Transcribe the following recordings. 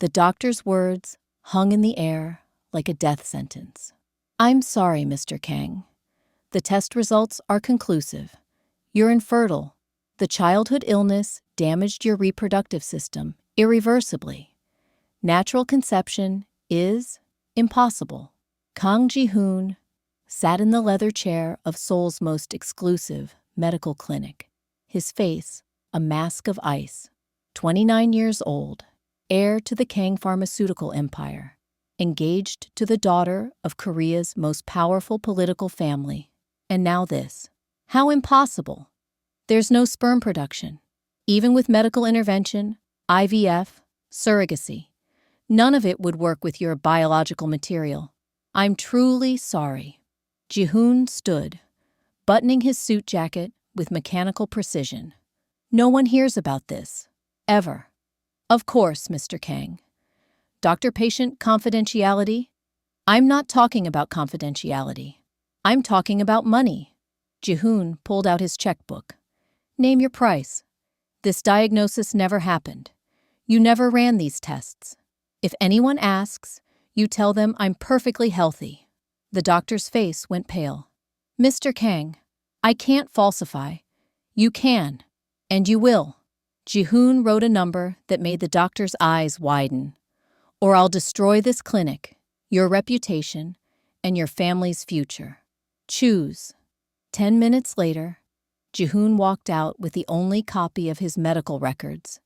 The doctor's words hung in the air like a death sentence. "I'm sorry, Mr. Kang. The test results are conclusive. You're infertile. The childhood illness damaged your reproductive system irreversibly. Natural conception is impossible." Kang Jihoon sat in the leather chair of Seoul's most exclusive medical clinic, his face a mask of ice. 29 years old, heir to the Kang pharmaceutical empire, engaged to the daughter of Korea's most powerful political family. And now this. How impossible! There's no sperm production. Even with medical intervention, IVF, surrogacy, none of it would work with your biological material. I'm truly sorry. Jihoon stood, buttoning his suit jacket with mechanical precision. No one hears about this, ever. Of course, Mr. Kang. Doctor-patient confidentiality? I'm not talking about confidentiality. I'm talking about money. Jihoon pulled out his checkbook. Name your price. This diagnosis never happened. You never ran these tests. If anyone asks, you tell them I'm perfectly healthy. The doctor's face went pale. Mr. Kang, I can't falsify. You can, and you will. Jihoon wrote a number that made the doctor's eyes widen. Or I'll destroy this clinic, your reputation, and your family's future. Choose. 10 minutes later, Jihoon walked out with the only copy of his medical records,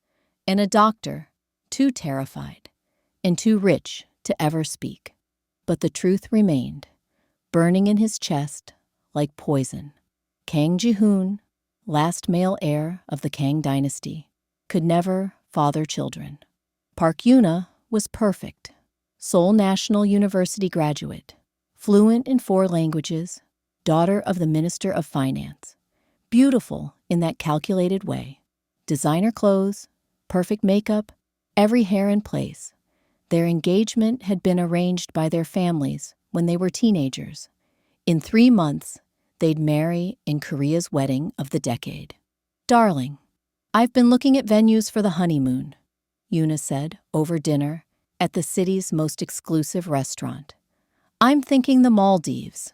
and a doctor, too terrified and too rich to ever speak. But the truth remained, burning in his chest like poison. Kang Jihoon, last male heir of the Kang dynasty, could never father children. Park Yuna was perfect. Seoul National University graduate, fluent in 4 languages, daughter of the Minister of Finance. Beautiful in that calculated way. Designer clothes, perfect makeup, every hair in place. Their engagement had been arranged by their families when they were teenagers. In 3 months, they'd marry in Korea's wedding of the decade. Darling, I've been looking at venues for the honeymoon, Yuna said over dinner at the city's most exclusive restaurant. I'm thinking the Maldives.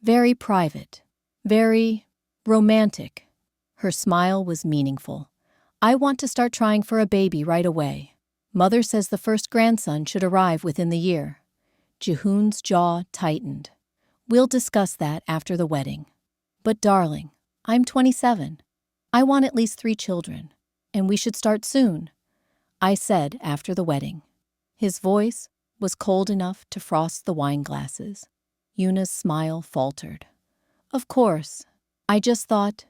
Very private, very romantic. Her smile was meaningful. I want to start trying for a baby right away. Mother says the first grandson should arrive within the year. Jihoon's jaw tightened. We'll discuss that after the wedding. But darling, I'm 27. I want at least 3 children, and we should start soon, I said after the wedding. His voice was cold enough to frost the wine glasses. Yuna's smile faltered. Of course, I just thought,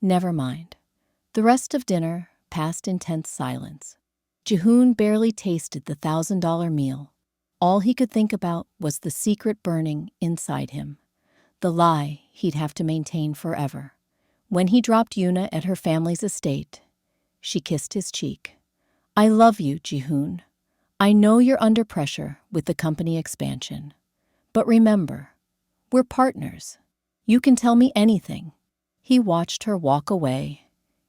never mind. The rest of dinner passed in tense silence. Jihoon barely tasted the $1,000 meal. All he could think about was the secret burning inside him, the lie he'd have to maintain forever. When he dropped Yuna at her family's estate, she kissed his cheek. I love you, Jihoon. I know you're under pressure with the company expansion. But remember, we're partners. You can tell me anything. He watched her walk away,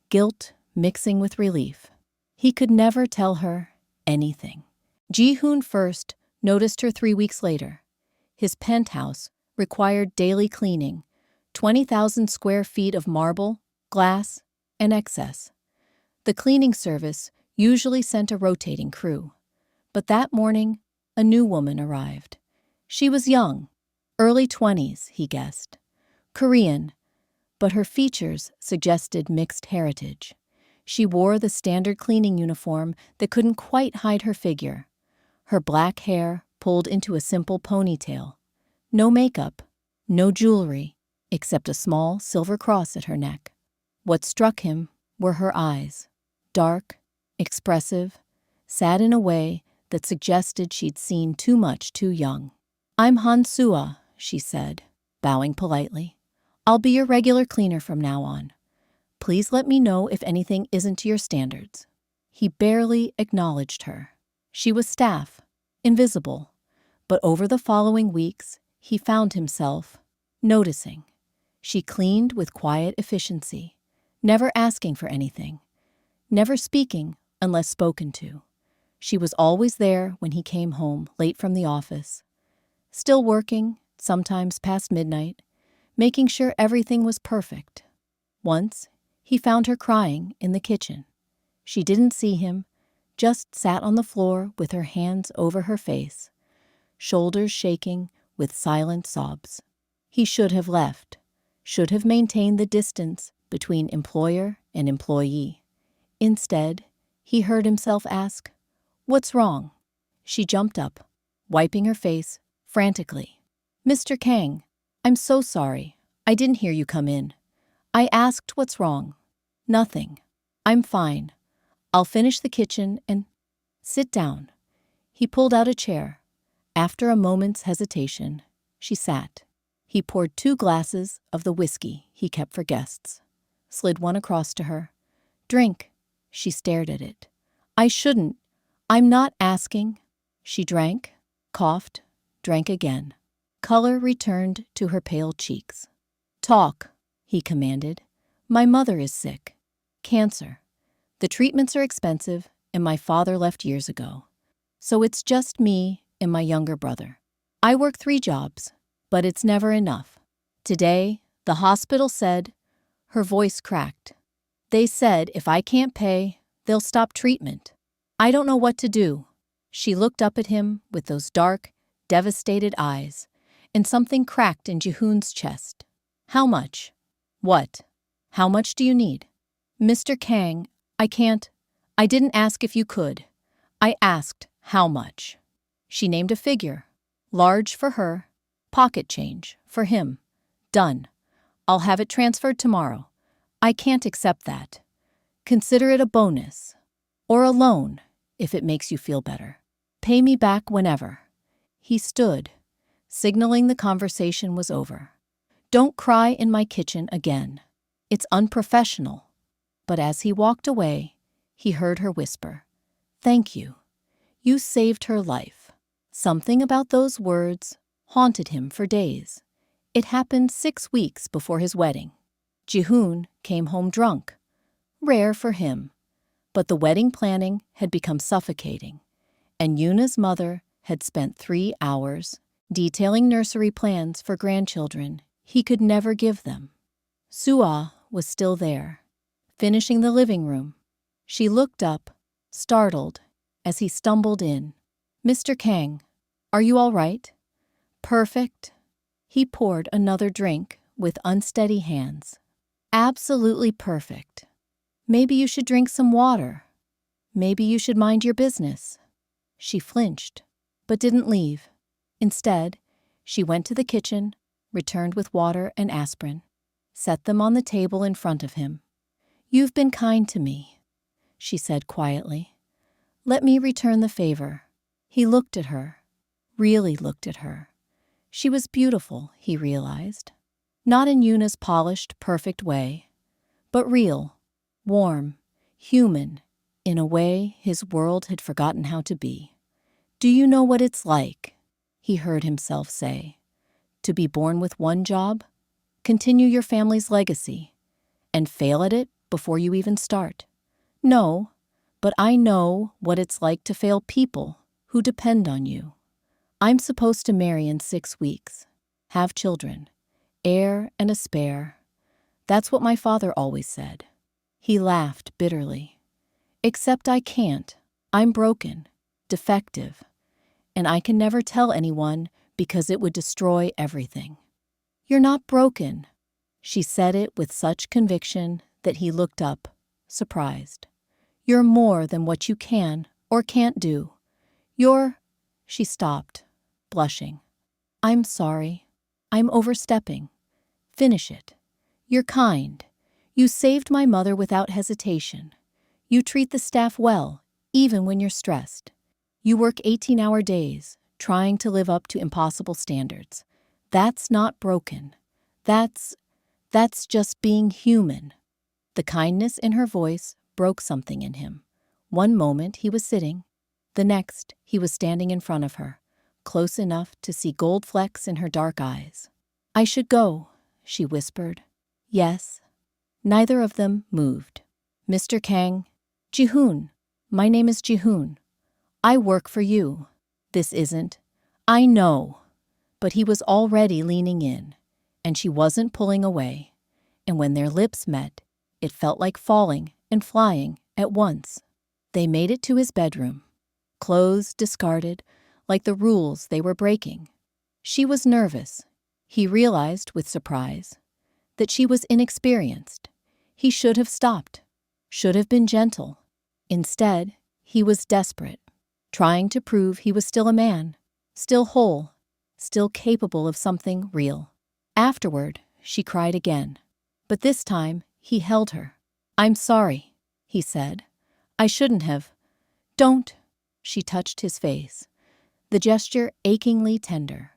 guilt mixing with relief. He could never tell her anything. Jihoon first noticed her 3 weeks later. His penthouse required daily cleaning, 20,000 square feet of marble, glass, and excess. The cleaning service usually sent a rotating crew. But that morning, a new woman arrived. She was young, early 20s, he guessed. Korean, but her features suggested mixed heritage. She wore the standard cleaning uniform that couldn't quite hide her figure. Her black hair pulled into a simple ponytail. No makeup, no jewelry, except a small silver cross at her neck. What struck him were her eyes, dark, expressive, sad in a way that suggested she'd seen too much too young. I'm Han-sua, she said, bowing politely. I'll be your regular cleaner from now on. Please let me know if anything isn't to your standards. He barely acknowledged her. She was staff, invisible, but over the following weeks, he found himself noticing. She cleaned with quiet efficiency, never asking for anything, never speaking unless spoken to. She was always there when he came home late from the office, still working, sometimes past midnight, making sure everything was perfect. Once, he found her crying in the kitchen. She didn't see him, just sat on the floor with her hands over her face, shoulders shaking with silent sobs. He should have left, should have maintained the distance between employer and employee. Instead, he heard himself ask, "What's wrong?" She jumped up, wiping her face frantically. "Mr. Kang, I'm so sorry. I didn't hear you come in. I asked what's wrong." "Nothing. I'm fine. I'll finish the kitchen and—" "Sit down." He pulled out a chair. After a moment's hesitation, she sat. He poured 2 glasses of the whiskey he kept for guests, slid one across to her. "Drink." She stared at it. "I shouldn't. I'm not asking." She drank, coughed, drank again. Color returned to her pale cheeks. "Talk," he commanded. "My mother is sick. Cancer. The treatments are expensive, and my father left years ago. So it's just me and my younger brother. I work 3 jobs, but it's never enough. Today, the hospital said," her voice cracked, "they said if I can't pay, they'll stop treatment. I don't know what to do." She looked up at him with those dark, devastated eyes, and something cracked in Jihoon's chest. "How much?" "What? How much do you need?" "Mr. Kang, I can't. I didn't ask if you could. I asked how much." She named a figure. Large for her, pocket change for him. "Done. I'll have it transferred tomorrow." "I can't accept that. Consider it a bonus. Or a loan, if it makes you feel better. Pay me back whenever." He stood, signaling the conversation was over. "Don't cry in my kitchen again. It's unprofessional." But as he walked away, he heard her whisper, "Thank you. You saved her life." Something about those words haunted him for days. It happened 6 weeks before his wedding. Jihoon came home drunk. Rare for him. But the wedding planning had become suffocating, and Yuna's mother had spent 3 hours detailing nursery plans for grandchildren he could never give them. Sua was still there, finishing the living room. She looked up, startled, as he stumbled in. "Mr. Kang, are you all right?" "Perfect." He poured another drink with unsteady hands. "Absolutely perfect. Maybe you should drink some water. Maybe you should mind your business." She flinched, but didn't leave. Instead, she went to the kitchen, returned with water and aspirin, set them on the table in front of him. "You've been kind to me," she said quietly. "Let me return the favor." He looked at her, really looked at her. She was beautiful, he realized. Not in Yuna's polished, perfect way, but real, warm, human, in a way his world had forgotten how to be. "Do you know what it's like?" he heard himself say. "To be born with one job, continue your family's legacy, and fail at it before you even start?" "No, but I know what it's like to fail people who depend on you. I'm supposed to marry in 6 weeks, have children, heir and a spare. That's what my father always said." He laughed bitterly. "Except I can't. I'm broken, defective, and I can never tell anyone because it would destroy everything." "You're not broken." She said it with such conviction that he looked up, surprised. "You're more than what you can or can't do. You're—" She stopped, blushing. "I'm sorry. I'm overstepping. Finish it. You're kind. You saved my mother without hesitation. You treat the staff well, even when you're stressed. You work 18-hour days, trying to live up to impossible standards. That's not broken. That's just being human." The kindness in her voice broke something in him. One moment he was sitting. The next, he was standing in front of her, close enough to see gold flecks in her dark eyes. "I should go," she whispered. "Yes." Neither of them moved. "Mr. Kang." "Jihoon. My name is Jihoon. I work for you. This isn't. I know. But he was already leaning in, and she wasn't pulling away. And when their lips met, it felt like falling and flying at once. They made it to his bedroom, clothes discarded, like the rules they were breaking. She was nervous. He realized with surprise that she was inexperienced. He should have stopped, should have been gentle. Instead, he was desperate, trying to prove he was still a man, still whole, still capable of something real. Afterward, she cried again. But this time, he held her. I'm sorry, he said. I shouldn't have. Don't. She touched his face, the gesture achingly tender.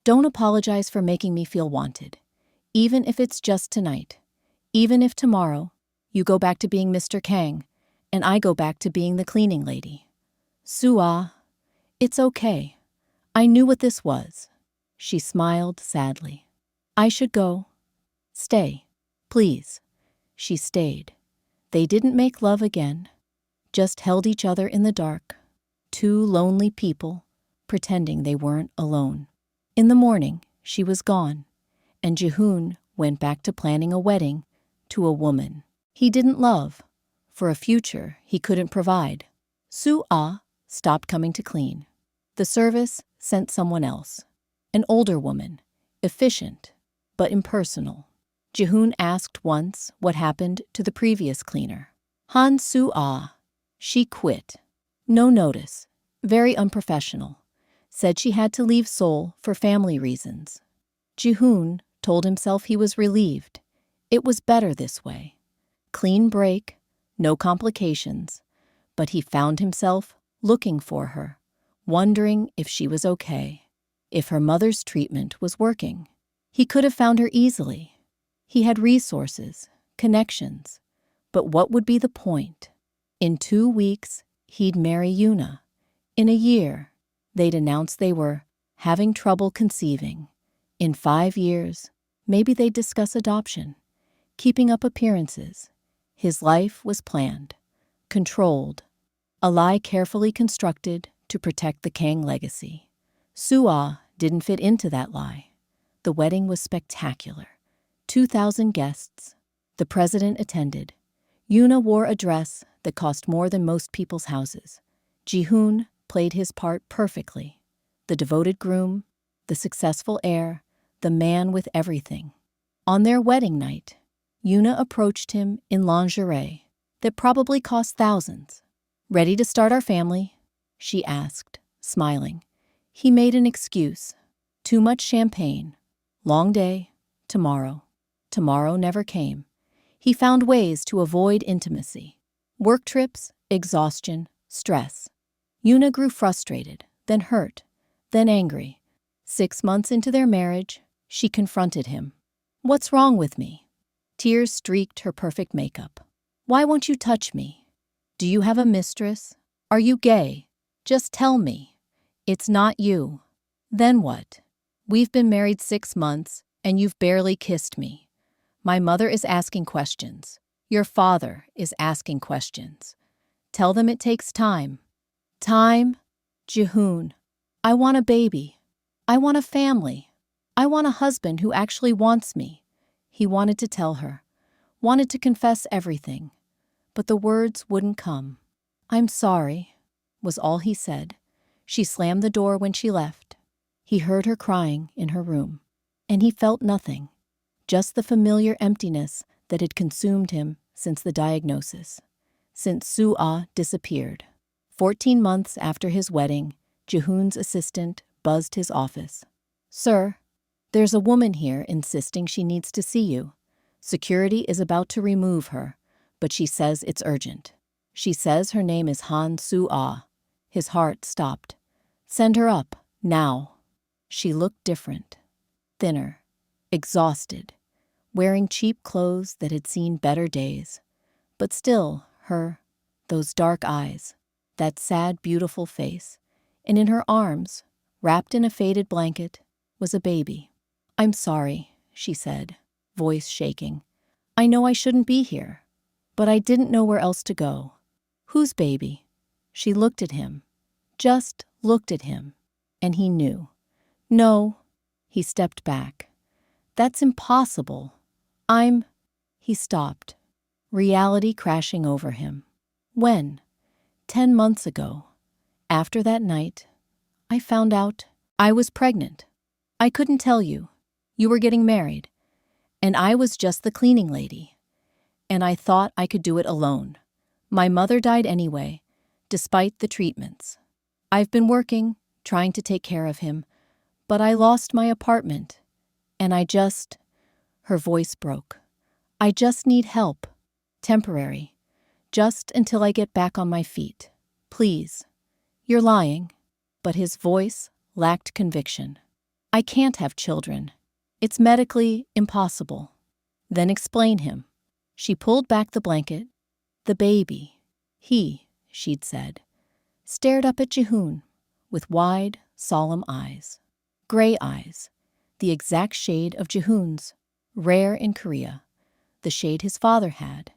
Don't apologize for making me feel wanted, even if it's just tonight. Even if tomorrow, you go back to being Mr. Kang, and I go back to being the cleaning lady. Sua, it's okay. I knew what this was. She smiled sadly. I should go. Stay, please. She stayed. They didn't make love again, just held each other in the dark. Two lonely people, pretending they weren't alone. In the morning, she was gone, and Jihoon went back to planning a wedding to a woman he didn't love, for a future he couldn't provide. Soo-ah stopped coming to clean. The service sent someone else, an older woman, efficient but impersonal. Jihoon asked once what happened to the previous cleaner. Han Soo-ah. She quit. No notice. Very unprofessional. Said she had to leave Seoul for family reasons. Jihoon told himself he was relieved. It was better this way. Clean break, no complications, but he found himself looking for her, wondering if she was okay, if her mother's treatment was working. He could have found her easily. He had resources, connections, but what would be the point? In 2 weeks, he'd marry Yuna. In a year, they'd announce they were having trouble conceiving. In 5 years, maybe they'd discuss adoption, keeping up appearances. His life was planned, controlled, a lie carefully constructed to protect the Kang legacy. Soo-ah didn't fit into that lie. The wedding was spectacular. 2,000 guests. The president attended. Yuna wore a dress that cost more than most people's houses. Jihoon played his part perfectly. The devoted groom, the successful heir, the man with everything. On their wedding night, Yuna approached him in lingerie that probably cost thousands. Ready to start our family? She asked, smiling. He made an excuse. Too much champagne. Long day. Tomorrow. Tomorrow never came. He found ways to avoid intimacy. Work trips, exhaustion, stress. Yuna grew frustrated, then hurt, then angry. 6 months into their marriage, she confronted him. What's wrong with me? Tears streaked her perfect makeup. Why won't you touch me? Do you have a mistress? Are you gay? Just tell me. It's not you. Then what? We've been married 6 months, and you've barely kissed me. My mother is asking questions. Your father is asking questions. Tell them it takes time. Time? Jihoon. I want a baby. I want a family. I want a husband who actually wants me. He wanted to tell her, wanted to confess everything, but the words wouldn't come. I'm sorry, was all he said. She slammed the door when she left. He heard her crying in her room, and he felt nothing, just the familiar emptiness that had consumed him since the diagnosis, since Soo-ah disappeared. 14 months after his wedding, Jihoon's assistant buzzed his office. Sir, there's a woman here insisting she needs to see you. Security is about to remove her, but she says it's urgent. She says her name is Han Soo-ah. His heart stopped. Send her up, now. She looked different, thinner, exhausted, wearing cheap clothes that had seen better days. But still, those dark eyes, that sad, beautiful face, and in her arms, wrapped in a faded blanket, was a baby. I'm sorry, she said, voice shaking. I know I shouldn't be here, but I didn't know where else to go. Whose baby? She looked at him. just looked at him, and he knew. No, he stepped back. That's impossible. He stopped, reality crashing over him. When? 10 months ago. After that night, I found out I was pregnant. I couldn't tell you. You were getting married, and I was just the cleaning lady. And I thought I could do it alone. My mother died anyway, despite the treatments. I've been working, trying to take care of him, but I lost my apartment, and her voice broke. I just need help. Temporary. Just until I get back on my feet. Please. You're lying. But his voice lacked conviction. I can't have children. It's medically impossible. Then explain him. She pulled back the blanket. The baby. She'd said, stared up at Jihoon with wide, solemn eyes. Gray eyes, the exact shade of Jihoon's, rare in Korea, the shade his father had,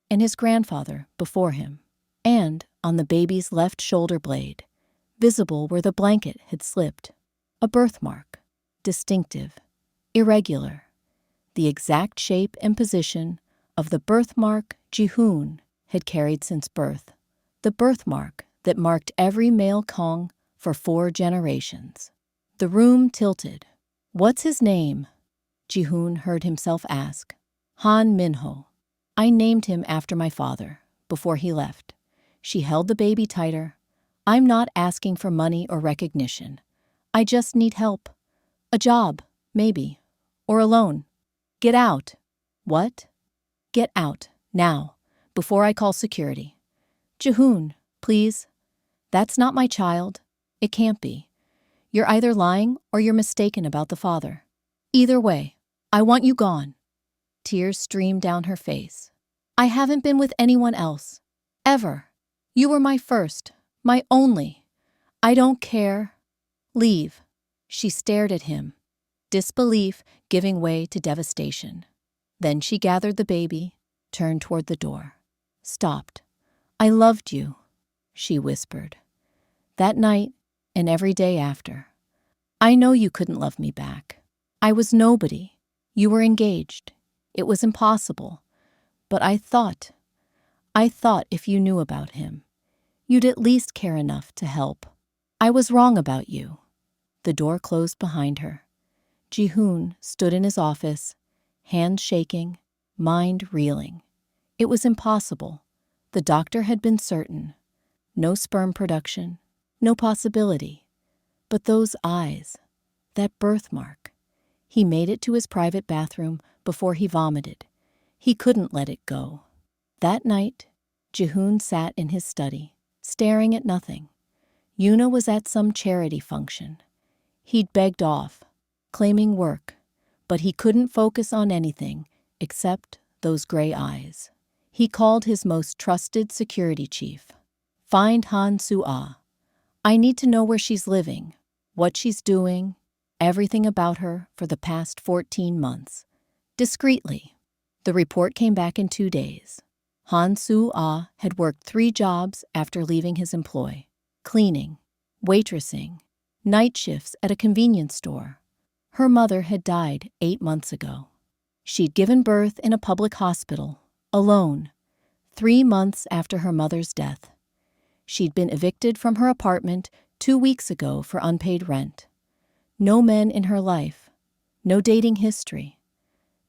and his grandfather before him. And on the baby's left shoulder blade, visible where the blanket had slipped, a birthmark, distinctive, irregular, the exact shape and position of the birthmark Jihoon had carried since birth, the birthmark that marked every male Kang for 4 generations. The room tilted. What's his name? Jihoon heard himself ask. Han Minho. I named him after my father, before he left. She held the baby tighter. I'm not asking for money or recognition. I just need help. A job, maybe. Or a loan. Get out. What? Get out, now, before I call security. Jihoon, please. That's not my child. It can't be. You're either lying or you're mistaken about the father. Either way, I want you gone. Tears streamed down her face. I haven't been with anyone else. Ever. You were my first, my only. I don't care. Leave. She stared at him, disbelief giving way to devastation. Then she gathered the baby, turned toward the door. Stopped. I loved you, she whispered. That night and every day after. I know you couldn't love me back. I was nobody. You were engaged. It was impossible. But I thought if you knew about him, you'd at least care enough to help. I was wrong about you. The door closed behind her. Jihoon stood in his office, hands shaking, mind reeling. It was impossible. The doctor had been certain. No sperm production, no possibility. But those eyes, that birthmark. He made it to his private bathroom before he vomited. He couldn't let it go. That night, Jihoon sat in his study, staring at nothing. Yuna was at some charity function. He'd begged off, claiming work, but he couldn't focus on anything except those gray eyes. He called his most trusted security chief. Find Han Soo-ah. I need to know where she's living, what she's doing, everything about her for the past 14 months. Discreetly. The report came back in 2 days. Han Soo-ah had worked 3 jobs after leaving his employ. Cleaning, waitressing, night shifts at a convenience store. Her mother had died 8 months ago. She'd given birth in a public hospital, alone, 3 months after her mother's death. She'd been evicted from her apartment 2 weeks ago for unpaid rent. No men in her life, no dating history,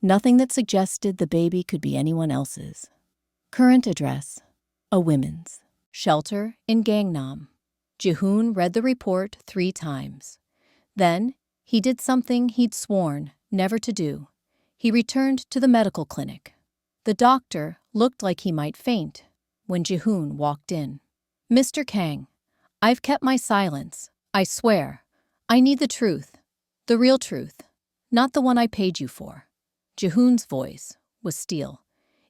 nothing that suggested the baby could be anyone else's. Current address, a women's. Shelter in Gangnam. Jihoon read the report 3 times. Then, he did something he'd sworn never to do. He returned to the medical clinic. The doctor looked like he might faint when Jihoon walked in. Mr. Kang, I've kept my silence. I swear. I need the truth. The real truth. Not the one I paid you for. Jihoon's voice was steel.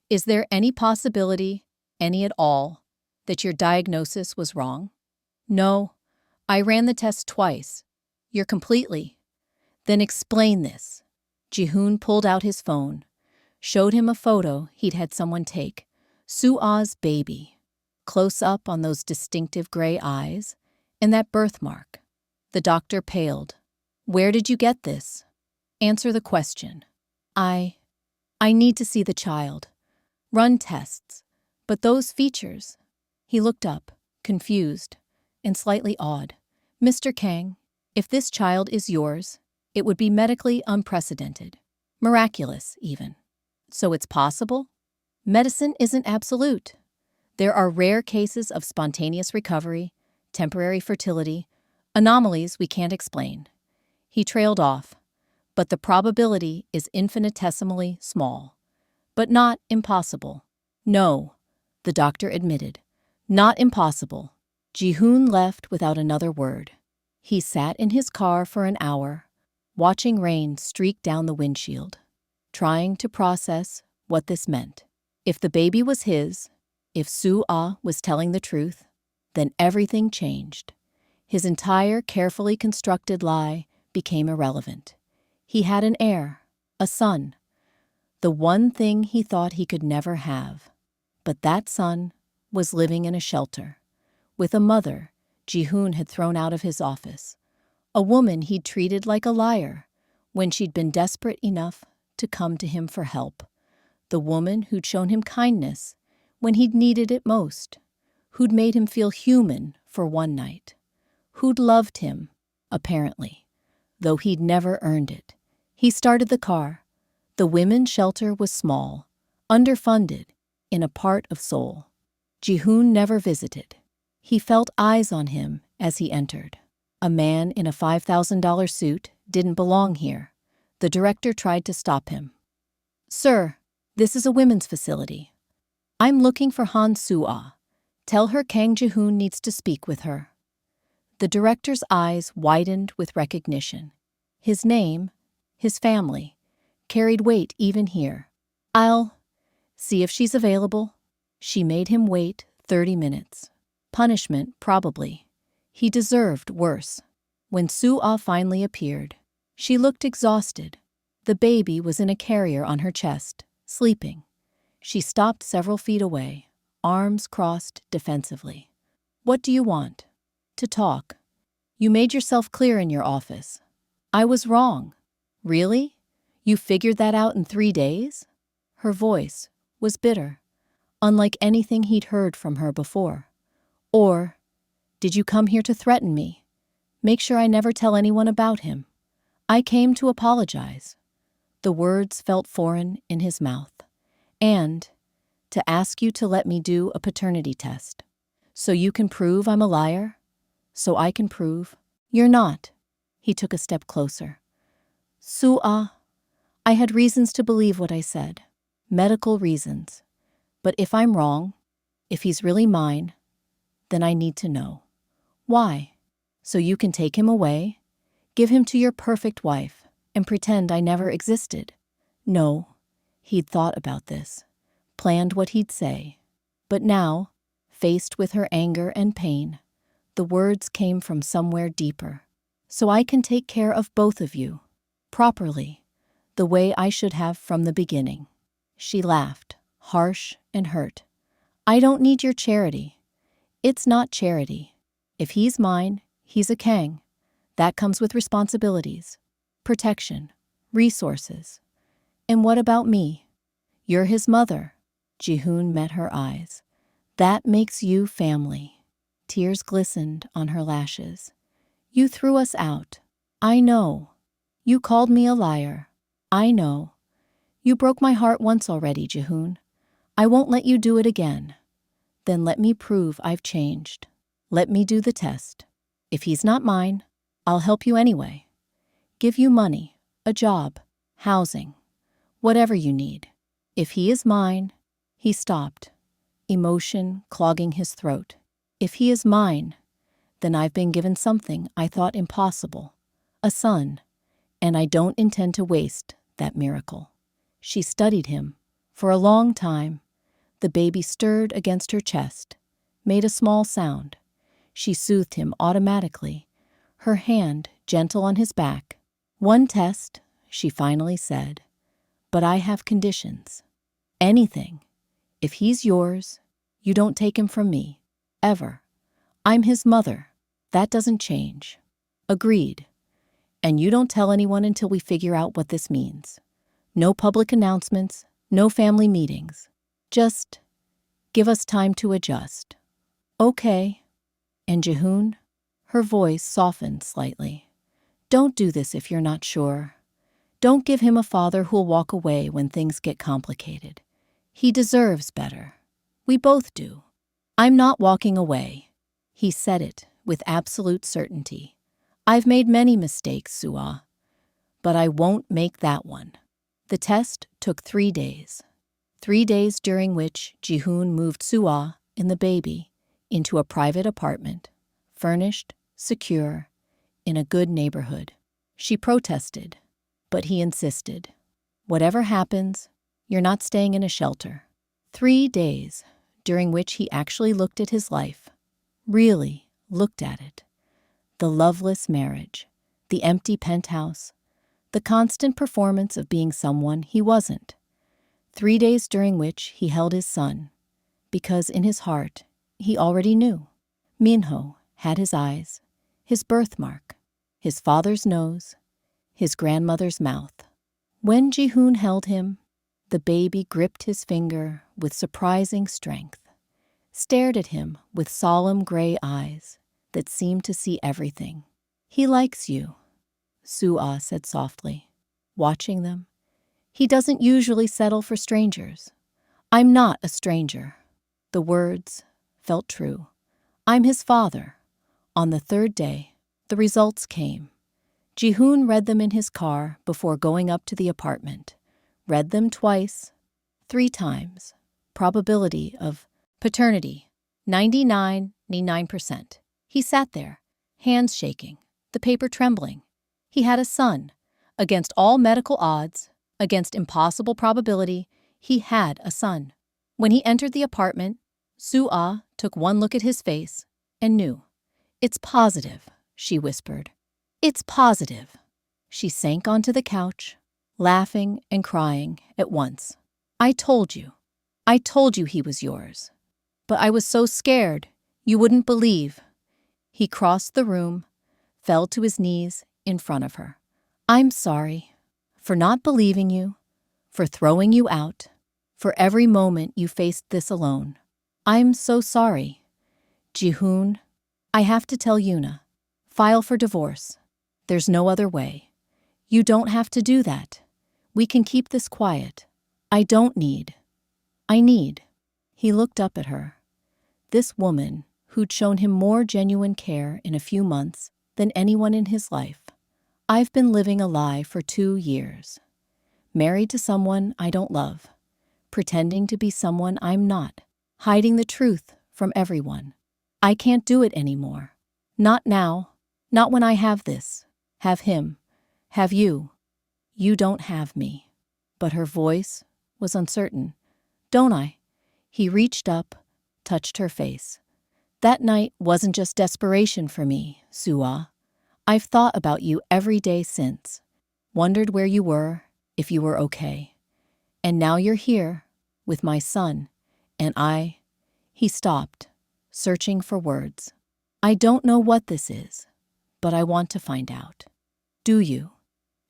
Is there any possibility, any at all, that your diagnosis was wrong? No. I ran the test twice. You're completely. Then explain this. Jihoon pulled out his phone, showed him a photo he'd had someone take. Soo-ah's baby. Close up on those distinctive gray eyes, And that birthmark. The doctor paled. Where did you get this? Answer the question. I need to see the child. Run tests. But those features. He looked up, confused and slightly awed. Mr. Kang, if this child is yours, it would be medically unprecedented. Miraculous, even. So it's possible? Medicine isn't absolute. There are rare cases of spontaneous recovery, temporary fertility, anomalies we can't explain. He trailed off, but the probability is infinitesimally small. But not impossible. No, the doctor admitted. Not impossible. Jihoon left without another word. He sat in his car for an hour, watching rain streak down the windshield, trying to process what this meant. If the baby was his, if Soo-ah was telling the truth, then everything changed. His entire carefully constructed lie became irrelevant. He had an heir, a son, the one thing he thought he could never have. But that son was living in a shelter, with a mother Jihoon had thrown out of his office, a woman he'd treated like a liar when she'd been desperate enough to come to him for help, the woman who'd shown him kindness when he'd needed it most, who'd made him feel human for one night, who'd loved him, apparently, though he'd never earned it. He started the car. The women's shelter was small, underfunded, in a part of Seoul. Jihoon never visited. He felt eyes on him as he entered. A man in a $5,000 suit didn't belong here. The director tried to stop him. Sir, this is a women's facility. I'm looking for Han Soo-ah. Tell her Kang Jihoon needs to speak with her. The director's eyes widened with recognition. His name, his family, carried weight even here. I'll see if she's available. She made him wait 30 minutes. Punishment, probably. He deserved worse. When Soo-ah finally appeared, she looked exhausted. The baby was in a carrier on her chest, sleeping. She stopped several feet away, arms crossed defensively. What do you want? To talk. You made yourself clear in your office. I was wrong. Really? You figured that out in 3 days? Her voice was bitter, unlike anything he'd heard from her before. Or, did you come here to threaten me? Make sure I never tell anyone about him. I came to apologize. The words felt foreign in his mouth. And to ask you to let me do a paternity test. So you can prove I'm a liar? So I can prove you're not. He took a step closer. Soo-ah, I had reasons to believe what I said. Medical reasons. But if I'm wrong, if he's really mine, then I need to know. Why? So you can take him away, give him to your perfect wife, and pretend I never existed. No, he'd thought about this, planned what he'd say. But now, faced with her anger and pain, the words came from somewhere deeper. So I can take care of both of you, properly, the way I should have from the beginning. She laughed, harsh and hurt. I don't need your charity. It's not charity. If he's mine, he's a Kang. That comes with responsibilities, protection, resources. And what about me? You're his mother. Jihoon met her eyes. That makes you family. Tears glistened on her lashes. You threw us out. I know. You called me a liar. I know. You broke my heart once already, Jihoon. I won't let you do it again. Then let me prove I've changed. Let me do the test. If he's not mine, I'll help you anyway. Give you money, a job, housing, whatever you need. If he is mine, he stopped, emotion clogging his throat. If he is mine, then I've been given something I thought impossible, a son, and I don't intend to waste that miracle. She studied him. For a long time, the baby stirred against her chest, made a small sound. She soothed him automatically, her hand gentle on his back. One test, she finally said, but I have conditions. Anything. If he's yours, you don't take him from me, ever. I'm his mother. That doesn't change. Agreed. And you don't tell anyone until we figure out what this means. No public announcements, no family meetings. Just give us time to adjust. Okay. And Jihoon? Her voice softened slightly. Don't do this if you're not sure. Don't give him a father who'll walk away when things get complicated. He deserves better. We both do. I'm not walking away. He said it with absolute certainty. I've made many mistakes, Sua, but I won't make that one. The test took 3 days. 3 days during which Jihoon moved Sua and the baby into a private apartment, furnished, secure, in a good neighborhood. She protested, but he insisted. Whatever happens, you're not staying in a shelter. 3 days during which he actually looked at his life, really looked at it. The loveless marriage, the empty penthouse, the constant performance of being someone he wasn't. 3 days during which he held his son, because in his heart he already knew. Minho had his eyes, his birthmark, his father's nose, his grandmother's mouth. When Jihoon held him, the baby gripped his finger with surprising strength, stared at him with solemn gray eyes that seemed to see everything. He likes you, Sua said softly, watching them. He doesn't usually settle for strangers. I'm not a stranger. The words felt true. I'm his father. On the 3rd day, the results came. Jihoon read them in his car before going up to the apartment. Read them twice, 3 times. Probability of paternity, 99%. He sat there, hands shaking, the paper trembling. He had a son. Against all medical odds, against impossible probability, he had a son. When he entered the apartment, Sua took one look at his face and knew. It's positive, she whispered. It's positive. She sank onto the couch, laughing and crying at once. I told you he was yours. But I was so scared, you wouldn't believe. He crossed the room, fell to his knees in front of her. I'm sorry for not believing you, for throwing you out, for every moment you faced this alone. I'm so sorry. Jihoon, I have to tell Yuna. File for divorce. There's no other way. You don't have to do that. We can keep this quiet. I need. He looked up at her. This woman who'd shown him more genuine care in a few months than anyone in his life. I've been living a lie for 2 years. Married to someone I don't love. Pretending to be someone I'm not. Hiding the truth from everyone. I can't do it anymore. Not now. Not when I have this. Have him. Have you. You don't have me. But her voice was uncertain. Don't I? He reached up, touched her face. That night wasn't just desperation for me, Sua. I've thought about you every day since. Wondered where you were, if you were okay. And now you're here, with my son, and He stopped, searching for words. I don't know what this is, but I want to find out. Do you?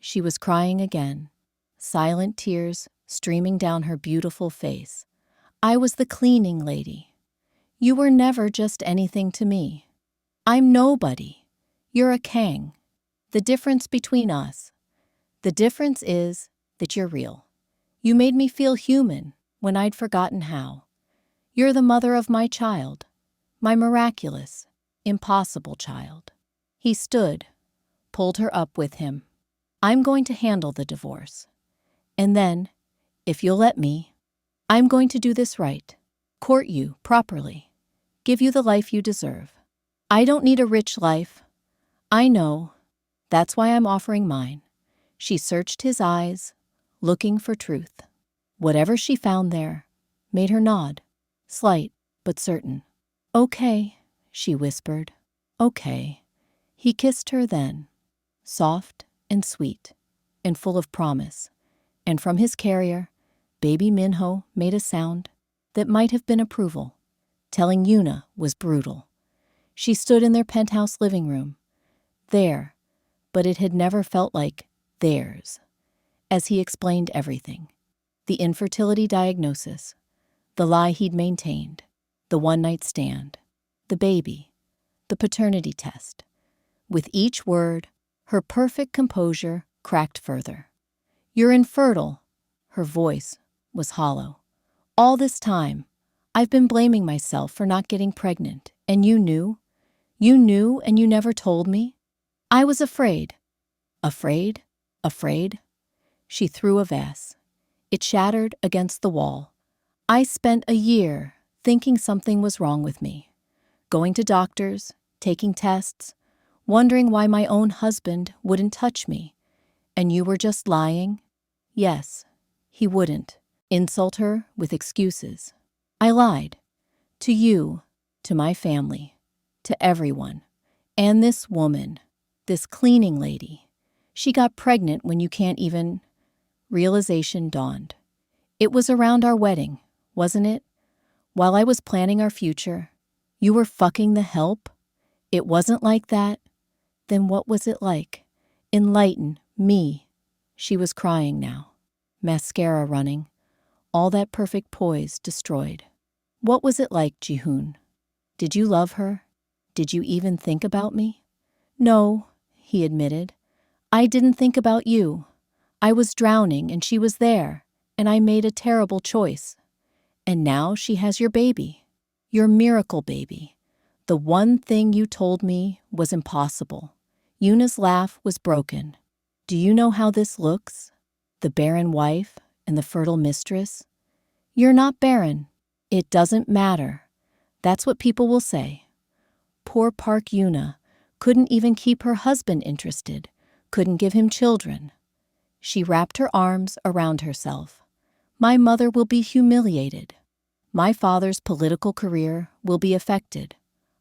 She was crying again, silent tears streaming down her beautiful face. I was the cleaning lady. You were never just anything to me. I'm nobody. You're a Kang. The difference between us, the difference is that you're real. You made me feel human when I'd forgotten how. You're the mother of my child, my miraculous, impossible child. He stood, pulled her up with him. I'm going to handle the divorce. And then, if you'll let me, I'm going to do this right. Court you properly. Give you the life you deserve. I don't need a rich life. I know. That's why I'm offering mine. She searched his eyes, looking for truth. Whatever she found there made her nod, slight but certain. Okay, she whispered. Okay. He kissed her then, soft and sweet and full of promise, and from his carrier, baby Minho made a sound that might have been approval, telling Yuna was brutal. She stood in their penthouse living room. There, but it had never felt like theirs, as he explained everything. The infertility diagnosis, the lie he'd maintained, the one-night stand, the baby, the paternity test. With each word, her perfect composure cracked further. "You're infertile." Her voice was hollow. "All this time, I've been blaming myself for not getting pregnant, and you knew? You knew and you never told me? I was afraid." Afraid? Afraid? She threw a vase. It shattered against the wall. "I spent a year thinking something was wrong with me, going to doctors, taking tests, wondering why my own husband wouldn't touch me. And you were just lying?" Yes, he wouldn't insult her with excuses. "I lied. To you, to my family, to everyone. And this woman, this cleaning lady, she got pregnant when you can't even—" Realization dawned. "It was around our wedding, wasn't it? While I was planning our future, you were fucking the help? It wasn't like that? Then what was it like? Enlighten me." She was crying now. Mascara running. All that perfect poise destroyed. "What was it like, Jihoon? Did you love her? Did you even think about me?" "No," he admitted. "I didn't think about you. I was drowning and she was there, and I made a terrible choice. And now she has your baby. Your miracle baby. The one thing you told me was impossible." Yuna's laugh was broken. "Do you know how this looks? The barren wife and the fertile mistress? You're not barren. It doesn't matter. That's what people will say. Poor Park Yuna couldn't even keep her husband interested, couldn't give him children." She wrapped her arms around herself. "My mother will be humiliated. My father's political career will be affected.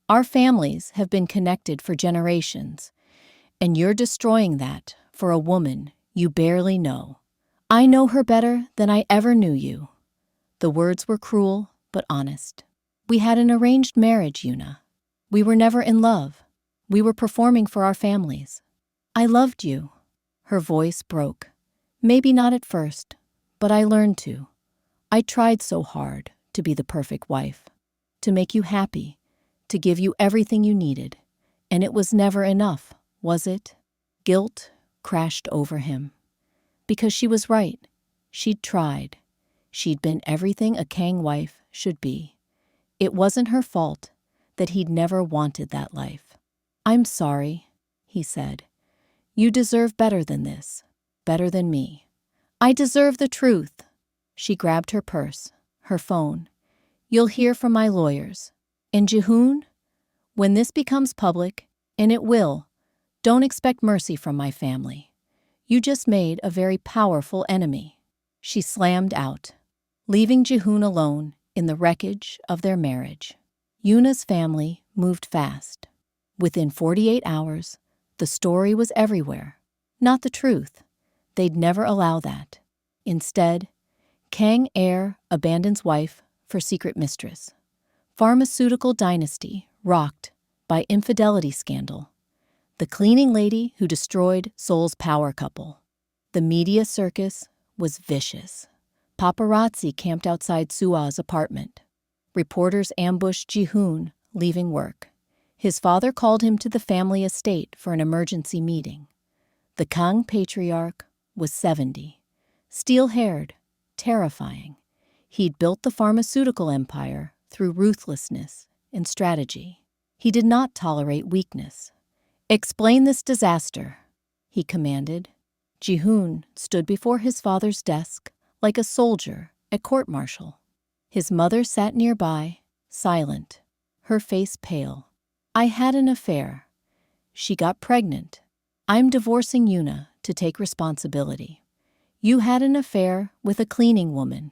Our families have been connected for generations, and you're destroying that for a woman you barely know. I know her better than I ever knew you." The words were cruel but honest. "We had an arranged marriage, Yuna. We were never in love. We were performing for our families. I loved you." Her voice broke. "Maybe not at first, but I learned to. I tried so hard to be the perfect wife, to make you happy, to give you everything you needed. And it was never enough, was it?" Guilt crashed over him. Because she was right. She'd tried. She'd been everything a Kang wife should be. It wasn't her fault that he'd never wanted that life. "I'm sorry," he said. "You deserve better than this, better than me." "I deserve the truth." She grabbed her purse, her phone. "You'll hear from my lawyers. And Jihoon, when this becomes public, and it will, don't expect mercy from my family. You just made a very powerful enemy." She slammed out, leaving Jihoon alone in the wreckage of their marriage. Yuna's family moved fast. Within 48 hours, the story was everywhere. Not the truth. They'd never allow that. Instead, Kang heir abandons wife for secret mistress. Pharmaceutical dynasty rocked by infidelity scandal. The cleaning lady who destroyed Seoul's power couple. The media circus was vicious. Paparazzi camped outside Sua's apartment. Reporters ambushed Jihoon leaving work. His father called him to the family estate for an emergency meeting. The Kang patriarch was 70, steel-haired, terrifying. He'd built the pharmaceutical empire through ruthlessness and strategy. He did not tolerate weakness. "Explain this disaster," he commanded. Jihoon stood before his father's desk like a soldier at court-martial. His mother sat nearby, silent, her face pale. "I had an affair. She got pregnant. I'm divorcing Yuna to take responsibility. You had an affair with a cleaning woman."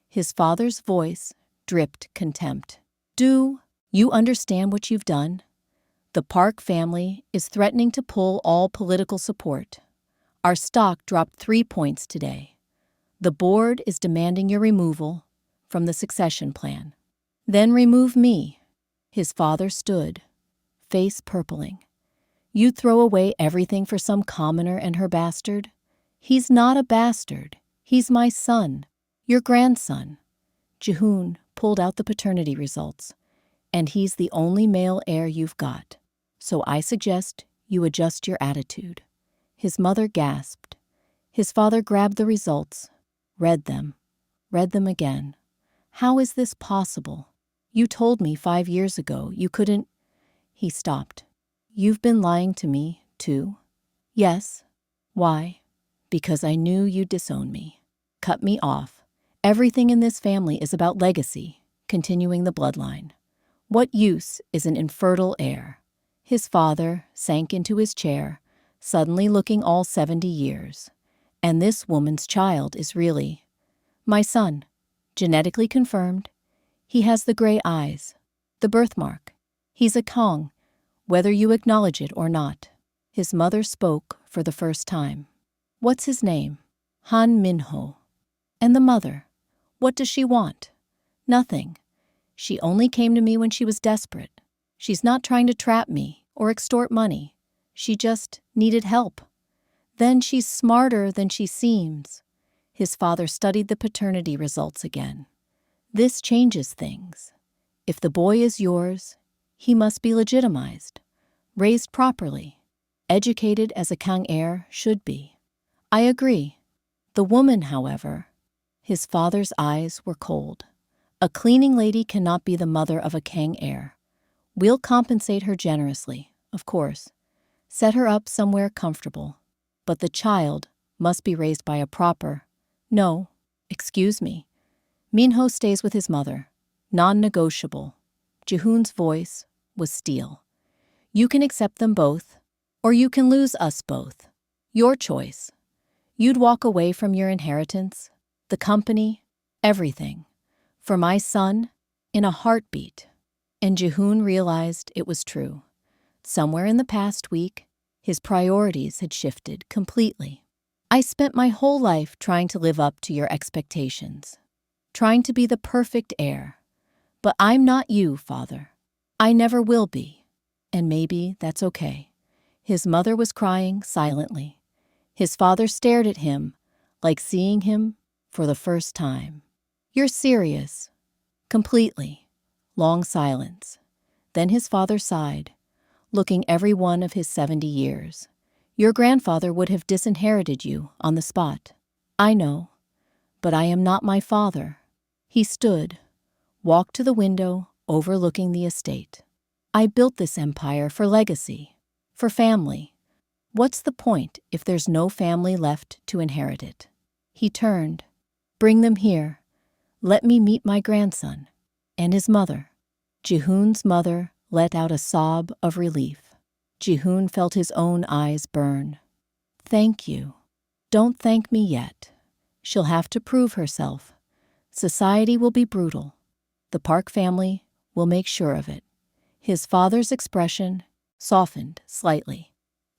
His father's voice dripped contempt. "Do you understand what you've done? The Park family is threatening to pull all political support. Our stock dropped 3 points today. The board is demanding your removal from the succession plan. Then remove me." His father stood, face purpling. You'd throw away everything for some commoner and her bastard? He's not a bastard. He's my son, your grandson. Jihoon pulled out the paternity results, and he's the only male heir you've got. So I suggest you adjust your attitude. His mother gasped. His father grabbed the results, read them again. How is this possible? You told me 5 years ago you couldn't. He stopped. You've been lying to me, too? Yes. Why? Because I knew you'd disown me. Cut me off. Everything in this family is about legacy, continuing the bloodline. What use is an infertile heir? His father sank into his chair, suddenly looking all 70 years. And this woman's child is really my son, genetically confirmed. He has the gray eyes, the birthmark. He's a Kang, whether you acknowledge it or not. His mother spoke for the first time. What's his name? Han Minho. And the mother? What does she want? Nothing. She only came to me when she was desperate. She's not trying to trap me or extort money. She just needed help. Then she's smarter than she seems. His father studied the paternity results again. This changes things. If the boy is yours, he must be legitimized, raised properly, educated as a Kang heir should be. I agree. The woman, however, his father's eyes were cold. A cleaning lady cannot be the mother of a Kang heir. We'll compensate her generously, of course. Set her up somewhere comfortable. But the child must be raised by a proper. No, excuse me. Minho stays with his mother. Non-negotiable. Jihoon's voice was steel. You can accept them both, or you can lose us both. Your choice. You'd walk away from your inheritance, the company, everything, for my son, in a heartbeat. And Jihoon realized it was true. Somewhere in the past week, his priorities had shifted completely. I spent my whole life trying to live up to your expectations, trying to be the perfect heir. But I'm not you, Father. I never will be. And maybe that's okay. His mother was crying silently. His father stared at him, like seeing him for the first time. You're serious. Completely. Long silence. Then his father sighed, looking every one of his 70 years. Your grandfather would have disinherited you on the spot. I know, but I am not my father. He stood, walked to the window overlooking the estate. I built this empire for legacy, for family. What's the point if there's no family left to inherit it? He turned. Bring them here. Let me meet my grandson. And his mother. Jihoon's mother let out a sob of relief. Jihoon felt his own eyes burn. Thank you. Don't thank me yet. She'll have to prove herself. Society will be brutal. The Park family will make sure of it. His father's expression softened slightly.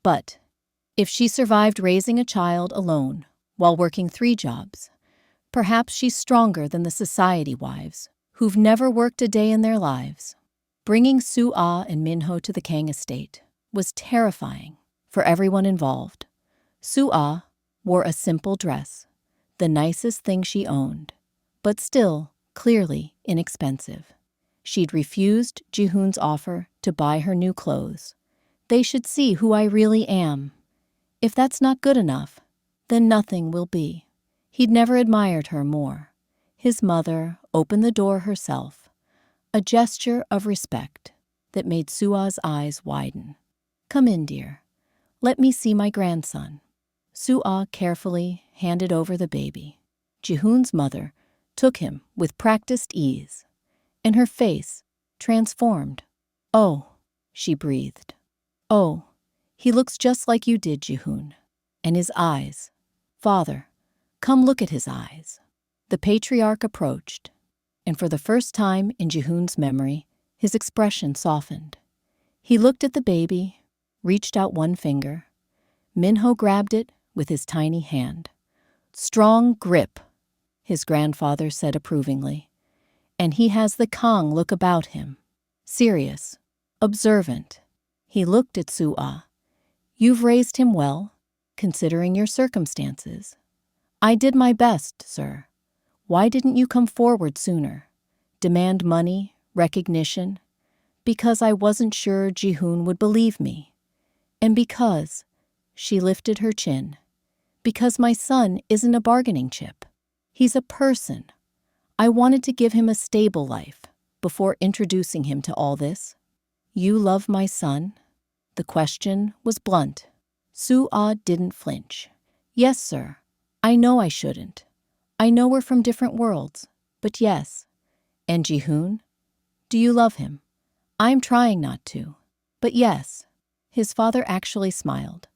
But if she survived raising a child alone while working 3 jobs, perhaps she's stronger than the society wives who've never worked a day in their lives. Bringing Su-ah and Minho to the Kang estate was terrifying for everyone involved. Su-ah wore a simple dress, the nicest thing she owned, but still clearly inexpensive. She'd refused Jihoon's offer to buy her new clothes. They should see who I really am. If that's not good enough, then nothing will be. He'd never admired her more. His mother opened the door herself, a gesture of respect that made Su-ah's eyes widen. Come in, dear. Let me see my grandson. Su-ah carefully handed over the baby. Jihoon's mother took him with practiced ease, and her face transformed. Oh, she breathed. Oh, he looks just like you did, Jihoon. And his eyes. Father, come look at his eyes. The patriarch approached, and for the first time in Jihoon's memory, his expression softened. He looked at the baby, reached out one finger. Minho grabbed it with his tiny hand. Strong grip, his grandfather said approvingly. And he has the Kang look about him. Serious, observant. He looked at Soo-ah. You've raised him well, considering your circumstances. I did my best, sir. Why didn't you come forward sooner? Demand money, recognition? Because I wasn't sure Jihoon would believe me. And because, she lifted her chin, because my son isn't a bargaining chip. He's a person. I wanted to give him a stable life before introducing him to all this. You love my son? The question was blunt. Soo-ah didn't flinch. Yes, sir. I know I shouldn't. I know we're from different worlds, but yes. And Jihoon? Do you love him? I'm trying not to. But yes. His father actually smiled.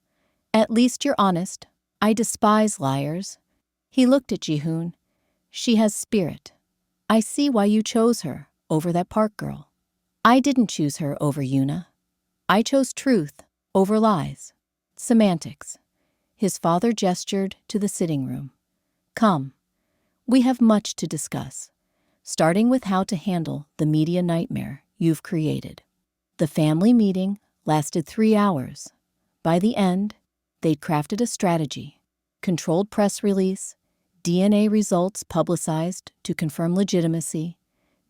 At least you're honest. I despise liars. He looked at Jihoon. She has spirit. I see why you chose her over that park girl. I didn't choose her over Yuna. I chose truth over lies. Semantics. His father gestured to the sitting room. Come. We have much to discuss, starting with how to handle the media nightmare you've created. The family meeting lasted 3 hours. By the end, they'd crafted a strategy, controlled press release, DNA results publicized to confirm legitimacy,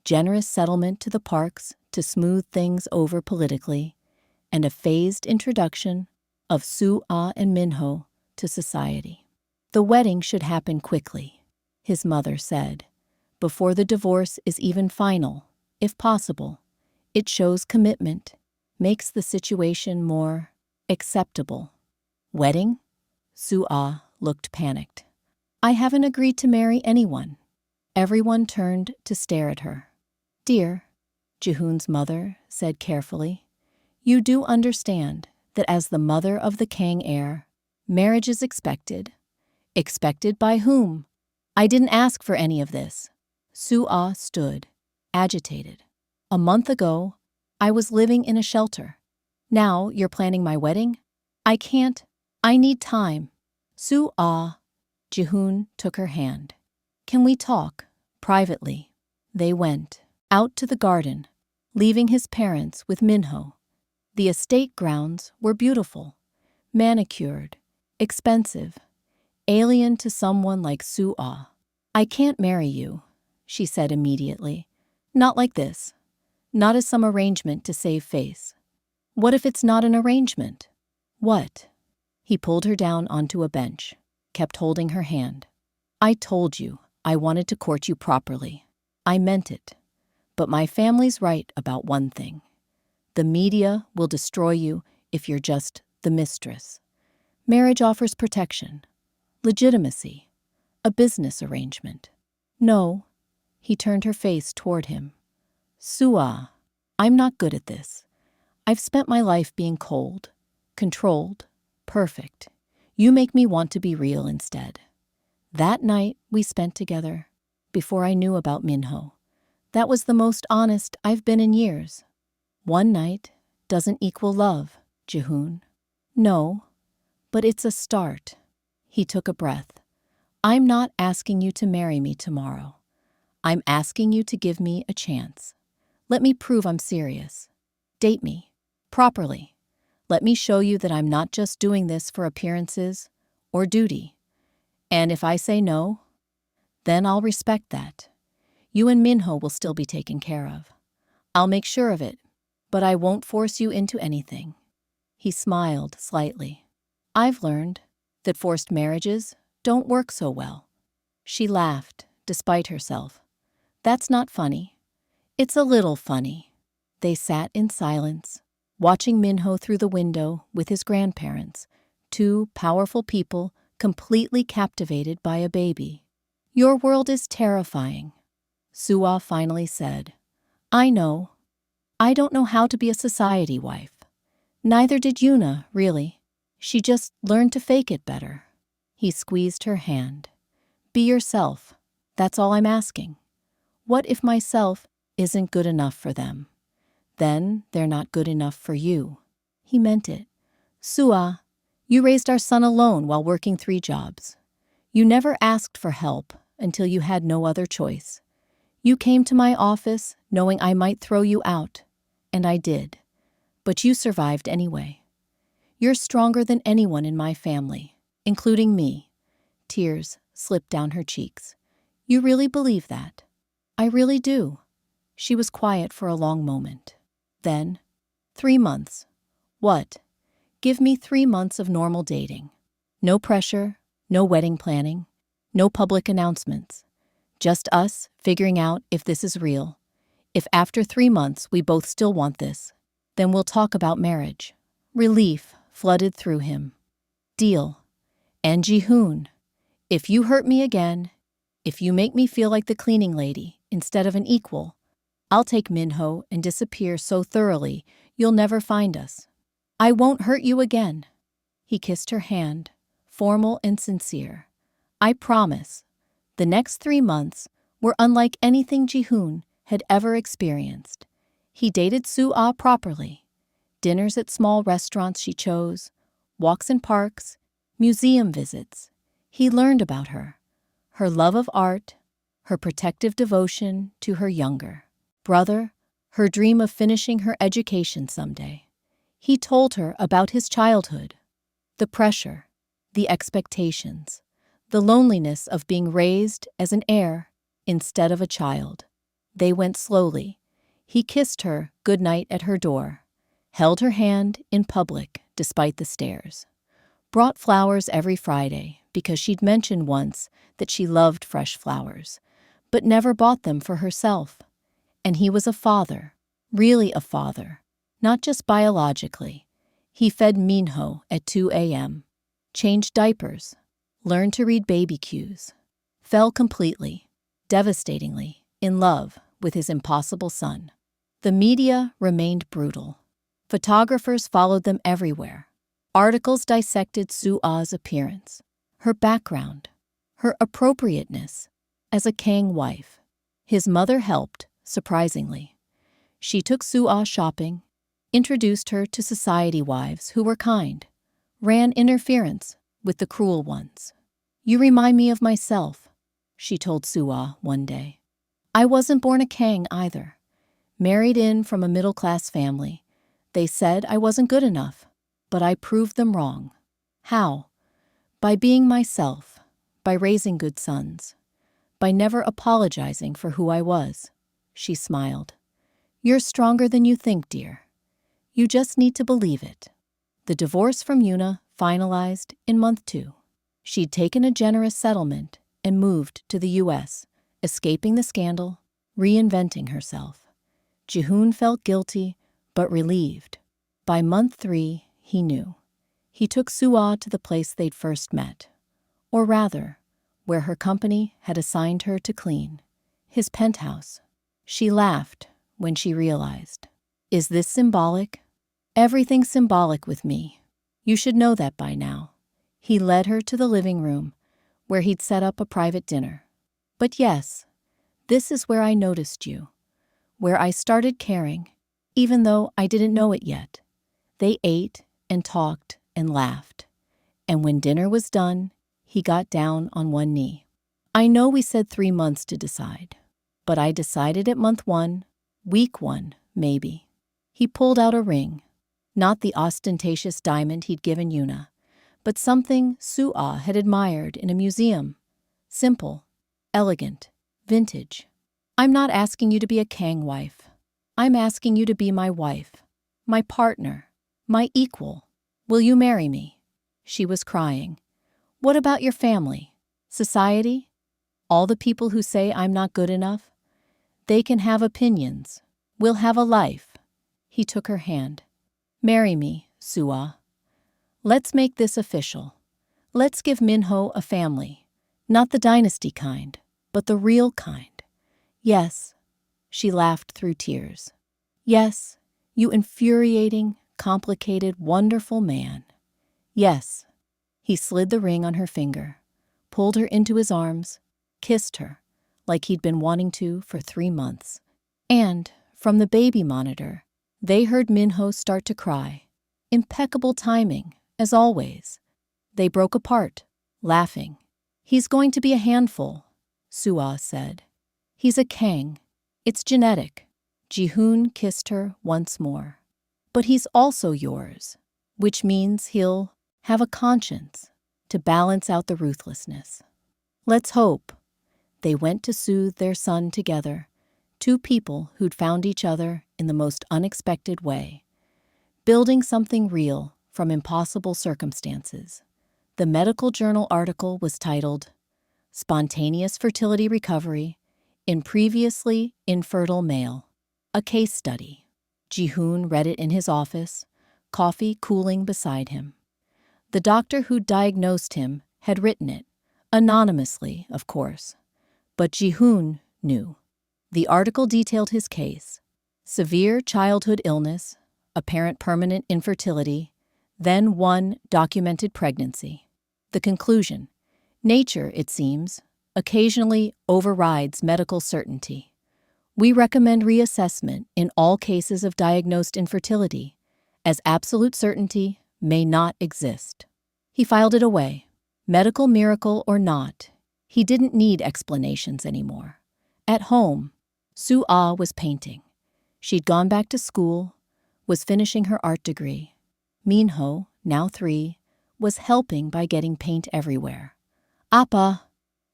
generous settlement to the parks to smooth things over politically, and a phased introduction of Soo-ah and Minho to society. The wedding should happen quickly, his mother said, before the divorce is even final, if possible. It shows commitment, makes the situation more acceptable. Wedding? Soo-ah looked panicked. I haven't agreed to marry anyone. Everyone turned to stare at her. Dear, Jihoon's mother said carefully, you do understand that as the mother of the Kang heir, marriage is expected. Expected by whom? I didn't ask for any of this. Soo-ah stood, agitated. A month ago, I was living in a shelter. Now you're planning my wedding? I can't. I need time. Soo-ah. Jihoon took her hand. Can we talk, privately? They went, out to the garden, leaving his parents with Minho. The estate grounds were beautiful, manicured, expensive, alien to someone like Soo-ah. I can't marry you, she said immediately. Not like this. Not as some arrangement to save face. What if it's not an arrangement? What? He pulled her down onto a bench, kept holding her hand. I told you I wanted to court you properly. I meant it. But my family's right about one thing. The media will destroy you if you're just the mistress. Marriage offers protection, legitimacy, a business arrangement. No, he turned her face toward him. Soo-ah, I'm not good at this. I've spent my life being cold, controlled, perfect. You make me want to be real instead. That night we spent together, before I knew about Minho, that was the most honest I've been in years. One night doesn't equal love, Jihoon. No, but it's a start. He took a breath. I'm not asking you to marry me tomorrow. I'm asking you to give me a chance. Let me prove I'm serious. Date me, properly. Let me show you that I'm not just doing this for appearances or duty. And if I say no, then I'll respect that. You and Minho will still be taken care of. I'll make sure of it, but I won't force you into anything. He smiled slightly. I've learned that forced marriages don't work so well. She laughed, despite herself. That's not funny. It's a little funny. They sat in silence, watching Minho through the window with his grandparents, two powerful people completely captivated by a baby. Your world is terrifying, Soo-ah finally said. I know. I don't know how to be a society wife. Neither did Yuna, really. She just learned to fake it better. He squeezed her hand. Be yourself. That's all I'm asking. What if myself isn't good enough for them? Then they're not good enough for you. He meant it. Soo-ah, you raised our son alone while working 3 jobs. You never asked for help until you had no other choice. You came to my office knowing I might throw you out, and I did. But you survived anyway. You're stronger than anyone in my family, including me. Tears slipped down her cheeks. You really believe that? I really do. She was quiet for a long moment. Then, 3 months. What? Give me 3 months of normal dating. No pressure, no wedding planning, no public announcements. Just us figuring out if this is real. If after 3 months we both still want this, then we'll talk about marriage. Relief flooded through him. Deal. And Jihoon, if you hurt me again, if you make me feel like the cleaning lady instead of an equal, I'll take Minho and disappear so thoroughly you'll never find us. I won't hurt you again. He kissed her hand, formal and sincere. I promise. The next 3 months were unlike anything Jihoon had ever experienced. He dated Soo-ah properly. Dinners at small restaurants she chose, walks in parks, museum visits. He learned about her love of art, her protective devotion to her younger brother, her dream of finishing her education someday. He told her about his childhood, the pressure, the expectations, the loneliness of being raised as an heir instead of a child. They went slowly. He kissed her goodnight at her door, held her hand in public despite the stares, brought flowers every Friday because she'd mentioned once that she loved fresh flowers, but never bought them for herself. And he was a father, really a father, not just biologically. He fed Minho at 2 a.m., changed diapers, learned to read baby cues, fell completely, devastatingly, in love with his impossible son. The media remained brutal. Photographers followed them everywhere. Articles dissected Soo-ah's appearance, her background, her appropriateness as a Kang wife. His mother helped, surprisingly. She took Soo-ah shopping, introduced her to society wives who were kind, ran interference with the cruel ones. You remind me of myself, she told Soo-ah one day. I wasn't born a Kang either. Married in from a middle-class family. They said I wasn't good enough, but I proved them wrong. How? By being myself, by raising good sons, by never apologizing for who I was. She smiled. You're stronger than you think, dear. You just need to believe it. The divorce from Yuna finalized in month 2. She'd taken a generous settlement and moved to the U.S., escaping the scandal, reinventing herself. Jihoon felt guilty, but relieved. By month 3, he knew. He took Soo-ah to the place they'd first met. Or rather, where her company had assigned her to clean. His penthouse. She laughed when she realized. Is this symbolic? Everything's symbolic with me. You should know that by now. He led her to the living room, where he'd set up a private dinner. But yes, this is where I noticed you, where I started caring, even though I didn't know it yet. They ate and talked and laughed. And when dinner was done, he got down on one knee. I know we said 3 months to decide, but I decided at month 1, week 1, maybe. He pulled out a ring, not the ostentatious diamond he'd given Yuna, but something Soo-ah had admired in a museum. Simple, elegant, vintage. I'm not asking you to be a Kang wife. I'm asking you to be my wife, my partner, my equal. Will you marry me? She was crying. What about your family? Society? All the people who say I'm not good enough? They can have opinions. We'll have a life. He took her hand. Marry me, Soo-ah. Let's make this official. Let's give Minho a family. Not the dynasty kind, but the real kind. Yes, she laughed through tears. Yes, you infuriating, complicated, wonderful man. Yes. He slid the ring on her finger, pulled her into his arms, kissed her, like he'd been wanting to for 3 months. And, from the baby monitor, they heard Minho start to cry. Impeccable timing, as always. They broke apart, laughing. He's going to be a handful, Soo-ah said. He's a Kang. It's genetic. Jihoon kissed her once more. But he's also yours, which means he'll have a conscience to balance out the ruthlessness. Let's hope. They went to soothe their son together, two people who'd found each other in the most unexpected way, building something real from impossible circumstances. The medical journal article was titled, "Spontaneous Fertility Recovery in Previously Infertile Male, a Case Study." Jihoon read it in his office, coffee cooling beside him. The doctor who diagnosed him had written it, anonymously, of course. But Jihoon knew. The article detailed his case: severe childhood illness, apparent permanent infertility, then one documented pregnancy. The conclusion: nature, it seems, occasionally overrides medical certainty. We recommend reassessment in all cases of diagnosed infertility, as absolute certainty may not exist. He filed it away. Medical miracle or not, he didn't need explanations anymore. At home, Soo-ah was painting. She'd gone back to school, was finishing her art degree. Minho, now 3, was helping by getting paint everywhere. "Appa!"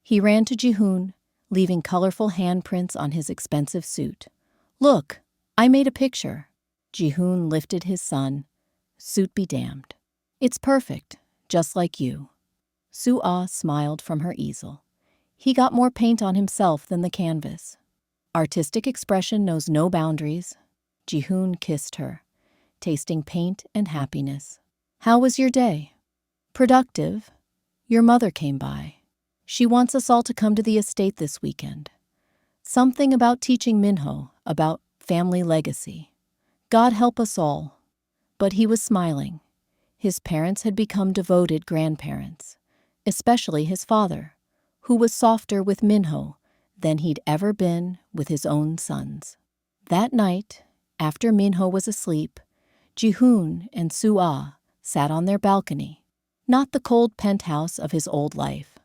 He ran to Jihoon, leaving colorful handprints on his expensive suit. "Look, I made a picture." Jihoon lifted his son. "Suit be damned. It's perfect, just like you." Soo-ah smiled from her easel. He got more paint on himself than the canvas. Artistic expression knows no boundaries. Jihoon kissed her, tasting paint and happiness. "How was your day?" "Productive. Your mother came by. She wants us all to come to the estate this weekend. Something about teaching Minho about family legacy. God help us all." But he was smiling. His parents had become devoted grandparents, especially his father, who was softer with Minho than he'd ever been with his own sons. That night, after Minho was asleep, Jihoon and Soo-ah sat on their balcony, not the cold penthouse of his old life,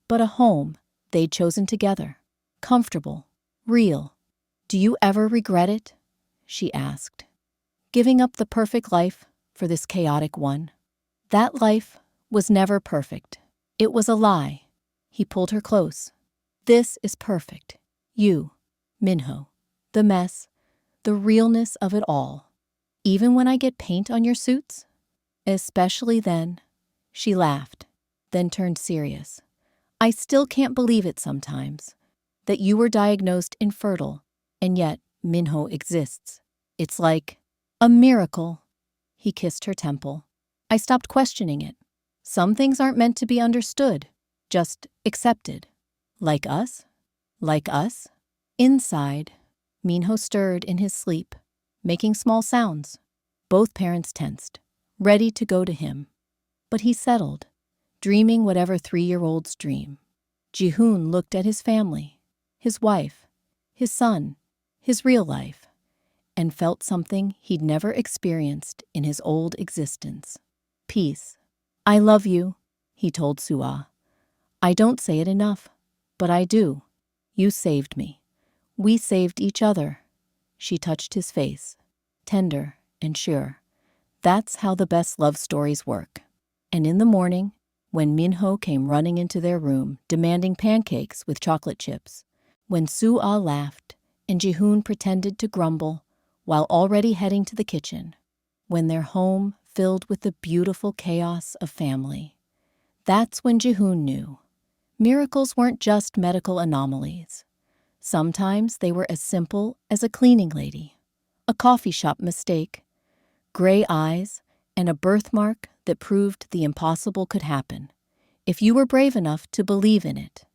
but a home they'd chosen together, comfortable, real. "Do you ever regret it?" she asked. "Giving up the perfect life for this chaotic one?" "That life was never perfect. It was a lie." He pulled her close. "This is perfect. You, Minho, the mess, the realness of it all. Even when I get paint on your suits?" "Especially then." She laughed, then turned serious. "I still can't believe it sometimes, that you were diagnosed infertile, and yet Minho exists. It's like a miracle." He kissed her temple. "I stopped questioning it. Some things aren't meant to be understood, just accepted. Like us? Like us?" Inside, Minho stirred in his sleep, making small sounds. Both parents tensed, ready to go to him. But he settled, dreaming whatever 3-year-olds dream. Jihoon looked at his family, his wife, his son, his real life, and felt something he'd never experienced in his old existence. Peace. "I love you," he told Soo-ah. "I don't say it enough, but I do. You saved me. We saved each other." She touched his face, tender and sure. That's how the best love stories work. And in the morning, when Minho came running into their room, demanding pancakes with chocolate chips, when Soo-ah laughed and Jihoon pretended to grumble while already heading to the kitchen, when their home filled with the beautiful chaos of family, that's when Jihoon knew. Miracles weren't just medical anomalies. Sometimes they were as simple as a cleaning lady, a coffee shop mistake, gray eyes, and a birthmark that proved the impossible could happen, if you were brave enough to believe in it.